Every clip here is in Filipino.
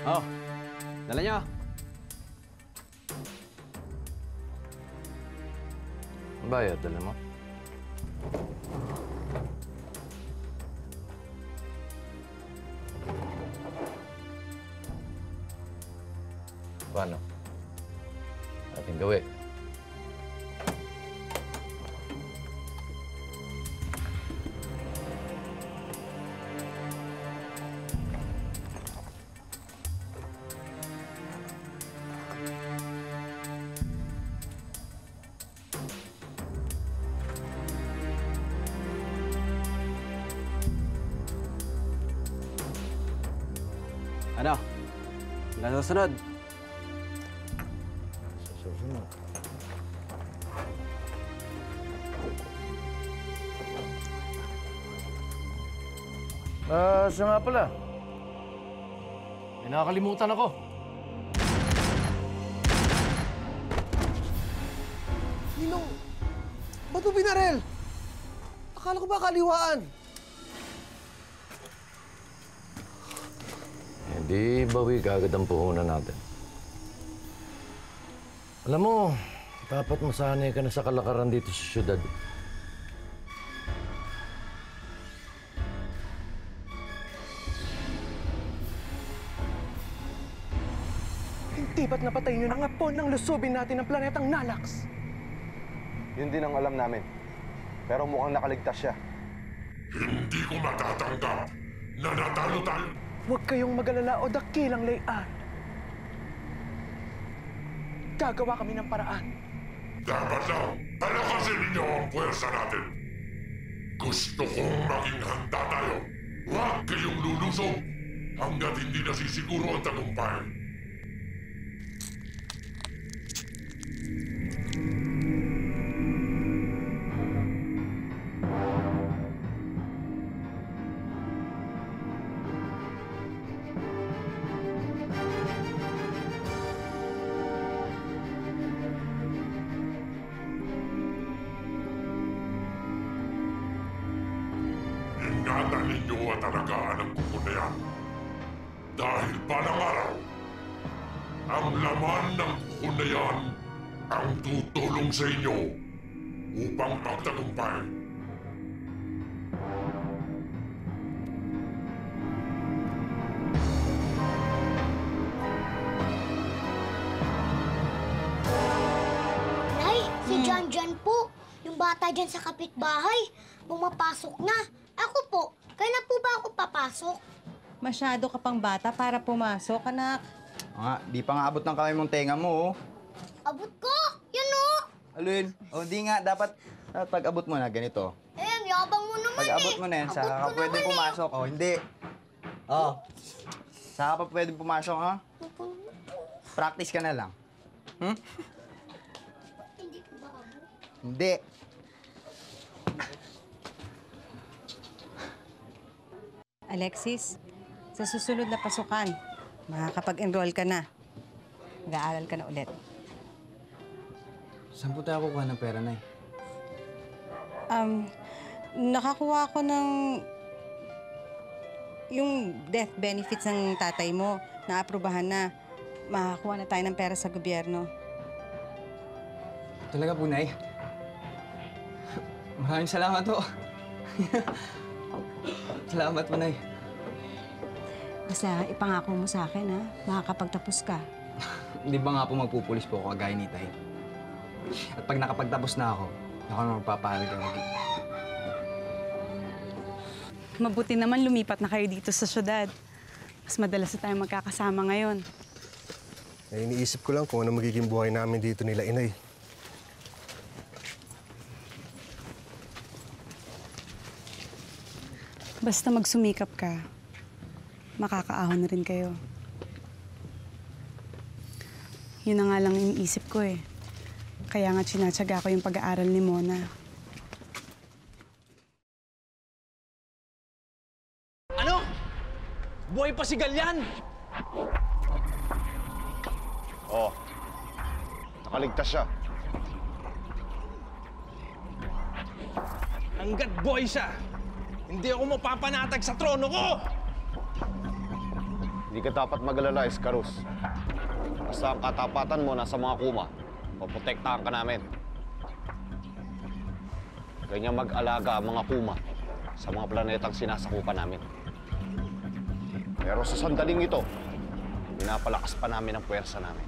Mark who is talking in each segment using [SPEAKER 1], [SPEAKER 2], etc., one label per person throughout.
[SPEAKER 1] Oh, dala niyo.
[SPEAKER 2] Bayad, dala mo. Paano? Ating gawin.
[SPEAKER 1] Ano? Hanggang susunod.
[SPEAKER 2] Susunod.
[SPEAKER 3] Siya nga pala. May nakakalimutan ako.
[SPEAKER 4] Ninong, ba't mo binarel? Akala ko ba kaliwaan?
[SPEAKER 2] Hindi bawi kagad ang puhunan natin. Alam mo, dapat masanay ka na sa kalakaran dito sa syudad.
[SPEAKER 4] Hindi ba't napatay niyo ng apo ng lusubin natin ng planetang Nalax?
[SPEAKER 5] Yun din ang alam namin. Pero mukhang nakaligtas siya.
[SPEAKER 6] Hindi ko matatanggap na natalo tayo.
[SPEAKER 4] Huwag kayong mag-alala o dakilang layan. Gagawa kami ng paraan.
[SPEAKER 6] Dapat lang palakasin ninyo ang puwersa natin. Gusto kong maging handa tayo. Huwag kayong lulusog hanggat hindi nasisiguro ang tagumpay. Ingatan ninyo at alagaan ang kuko na yan. Dahil balang araw, ang laman ng kuko na yan ang tutulong sa inyo upang pagtagumpay.
[SPEAKER 7] Nay, si John po. Yung bata dyan sa kapitbahay. Pumapasok na. Ako po, kailan po ba ako papasok?
[SPEAKER 8] Masyado ka pang bata para pumasok, anak.
[SPEAKER 9] Di pa nga abot ng kamay mong tenga mo, oh.
[SPEAKER 7] Abot ko! Yan o!
[SPEAKER 9] Alin? Di nga, dapat pag abot mo na ganito.
[SPEAKER 7] Ang yabang mo naman
[SPEAKER 9] Pag abot mo na yan, saka ka pwede pumasok. Hindi. Saka pa pwede pumasok, ha? Practice ka na lang.
[SPEAKER 7] Hindi ko ba abot?
[SPEAKER 9] Hindi.
[SPEAKER 8] Alexis, sa susunod na pasukan, makakapag-enroll ka na. Mag-aaral ka na ulit.
[SPEAKER 9] Saan po tayo kukuha ng pera, Nay?
[SPEAKER 8] Nakakuha ko ng yung death benefits ng tatay mo. Naaprubahan na. Makakuha na tayo ng pera sa gobyerno.
[SPEAKER 9] Talaga po, Nay? Maraming salamat po. Salamat po, Nay.
[SPEAKER 8] Basta ipangako mo sa akin, ha? Makakapagtapos ka.
[SPEAKER 9] Hindi ba nga po magpupulis po ako kagaya ni Tay? At pag nakapagtapos na ako na magpapahalag ako dito.
[SPEAKER 10] Mabuti naman lumipat na kayo dito sa syudad. Mas madalas na tayo magkakasama ngayon.
[SPEAKER 5] Iniisip ko lang kung ano magiging buhay namin dito nila inay.
[SPEAKER 10] Basta magsumikap ka, makakaahon na rin kayo. Yun na nga lang iniisip ko eh. Kaya nga tsinatsaga ko yung pag-aaral ni Mona.
[SPEAKER 3] Ano? Buhay pa si Galyan!
[SPEAKER 5] Oo. Nakaligtas siya.
[SPEAKER 3] Hanggat buhay siya, hindi ako mapapanatag sa trono ko!
[SPEAKER 5] Hindi ka dapat mag-alala, Iscarus. Basta ang katapatan mo nasa mga kuma, poprotektahan ka namin. Ganyan mag-alaga ang mga kuma sa mga planetang sinasakupan namin. Pero sa sandaling ito, pinapalakas pa namin ang puwersa namin.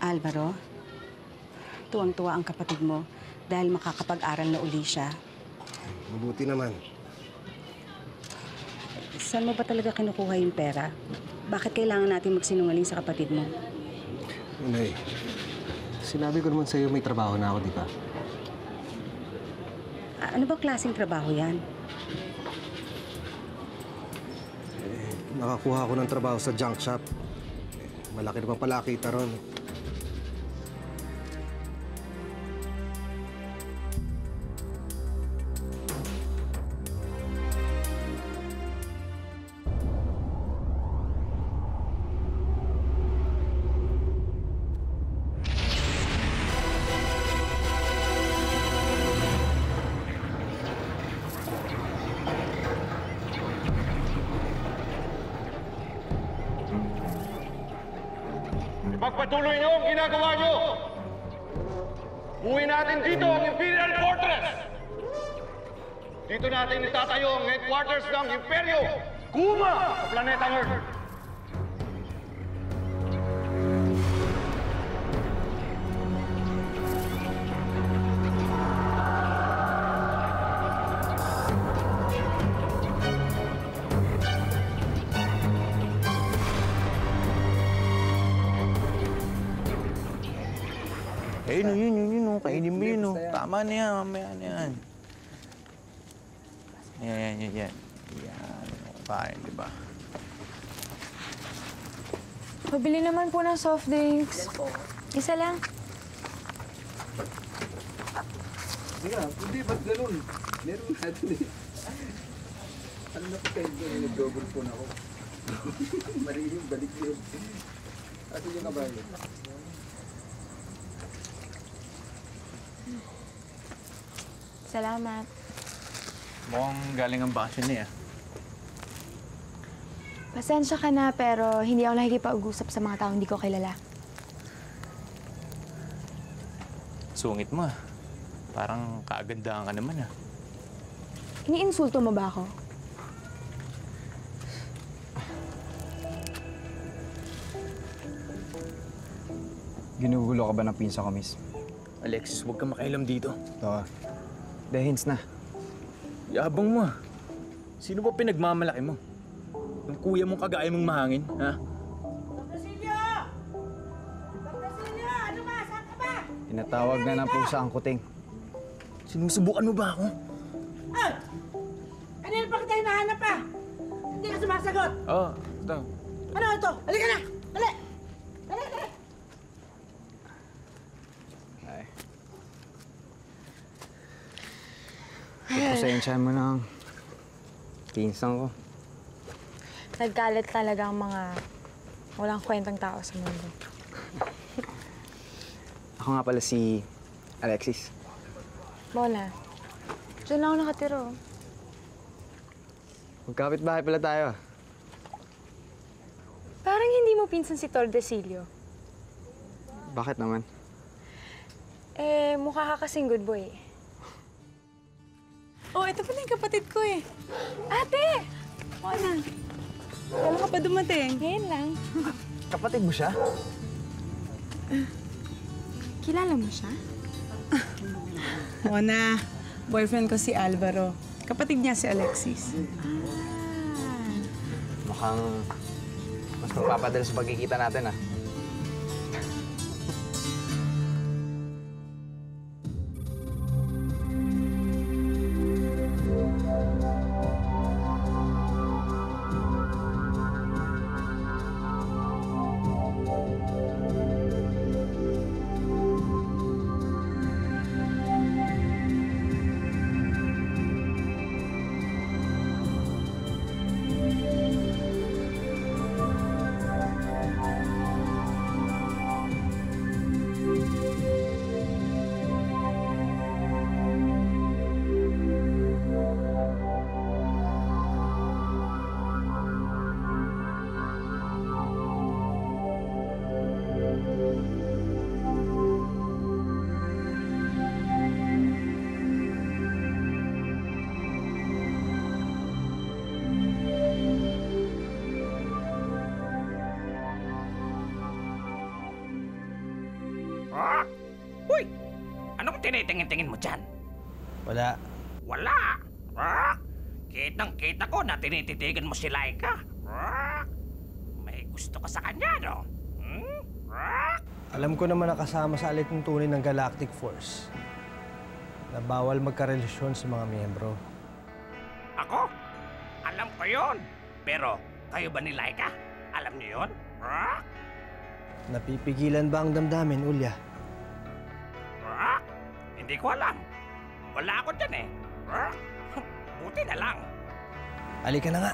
[SPEAKER 8] Alvaro, tuwang-tuwa ang kapatid mo dahil makakapag-aral na uli siya.
[SPEAKER 2] Mabuti naman.
[SPEAKER 8] Saan mo ba talaga kinukuha yung pera? Bakit kailangan natin magsinungaling sa kapatid mo?
[SPEAKER 2] Inay, sinabi ko naman sa'yo may trabaho na ako, di ba?
[SPEAKER 8] Ano ba klaseng trabaho yan?
[SPEAKER 2] Nakakuha ako ng trabaho sa junk shop. Malaki naman pala kita ron.
[SPEAKER 5] Ipagpatuloy niyo ang ginagawa niyo! Buuin natin dito ang Imperial Fortress! Dito natin itatayo ang headquarters ng Imperyo! Kuma! Sa planetang Earth!
[SPEAKER 11] Yun. Kainin mo yun, oh. Tama na yan, mamaya na yan. Yan. Yan, kain, di ba?
[SPEAKER 12] Pabili naman po ng soft drinks. Isa lang.
[SPEAKER 9] Hindi, ba't ganun? Meron natin eh. Ano na po kayo doon? Nag-double phone ako. Mali yung balik yun. Ato yung kabayo.
[SPEAKER 12] Salamat.
[SPEAKER 11] Mukhang galing ang bakasyon niya.
[SPEAKER 12] Pasensya ka na, pero hindi ako nakikipag-usap sa mga taong hindi ko kilala.
[SPEAKER 11] Sungit mo, ah. Parang kaagandaan ka naman, ah.
[SPEAKER 12] Iniinsulto mo ba ako?
[SPEAKER 9] Ginugulo ka ba ng pinsa ko, miss?
[SPEAKER 11] Alexis, huwag kang makailam dito.
[SPEAKER 9] Oo. Dahins na.
[SPEAKER 11] Yabang mo, ah. Sino ba pinagmamalaki mo? Yung kuya mong kagaya mong mahangin, ha?
[SPEAKER 9] Tinatawag na ng pusa ang kuting.
[SPEAKER 11] Sinusubukan mo ba ako?
[SPEAKER 13] Kanina pa kita hinahanap pa! Hindi ka sumasagot!
[SPEAKER 11] Oo, ito.
[SPEAKER 13] Ano ito? Halika na! Dali! Dali!
[SPEAKER 9] Pasensya mo na ang pinsang ko.
[SPEAKER 12] Nagkalat talaga ang mga walang kwentang tao sa mundo.
[SPEAKER 9] Ako nga pala si Alexis.
[SPEAKER 12] Mona, dyan lang ako nakatira.
[SPEAKER 9] Magkapit-bahay pala tayo.
[SPEAKER 12] Parang hindi mo pinsan si Tordesillo.
[SPEAKER 9] Bakit naman?
[SPEAKER 12] Mukha ka kasing good boy.
[SPEAKER 10] Oh, ito pala yung kapatid ko eh.
[SPEAKER 12] Ate!
[SPEAKER 10] Mona. Kailan ka pa dumating?
[SPEAKER 12] Ngayon lang.
[SPEAKER 9] Kapatid mo siya?
[SPEAKER 12] Kilala mo siya?
[SPEAKER 10] Oo na. Boyfriend ko si Alvaro. Kapatid niya si Alexis.
[SPEAKER 9] Mukhang mas magpapadala sa pagkikita natin, ah.
[SPEAKER 14] Uy! Anong tinitingin-tingin mo dyan?
[SPEAKER 2] Wala.
[SPEAKER 14] Wala! Kitang-kita ko na tinititigan mo si Laika. May gusto ka sa kanya, no?
[SPEAKER 2] Alam ko naman nakasama sa alituntunin ng Galactic Force na bawal magkarelasyon sa mga miyembro.
[SPEAKER 14] Ako? Alam ko yon. Pero kayo ba ni Laika? Alam niyo yon?
[SPEAKER 2] Napipigilan ba ang damdamin, Ulya?
[SPEAKER 14] Hindi ko alam. Wala ako dyan eh. Buti na lang.
[SPEAKER 2] Halika na nga.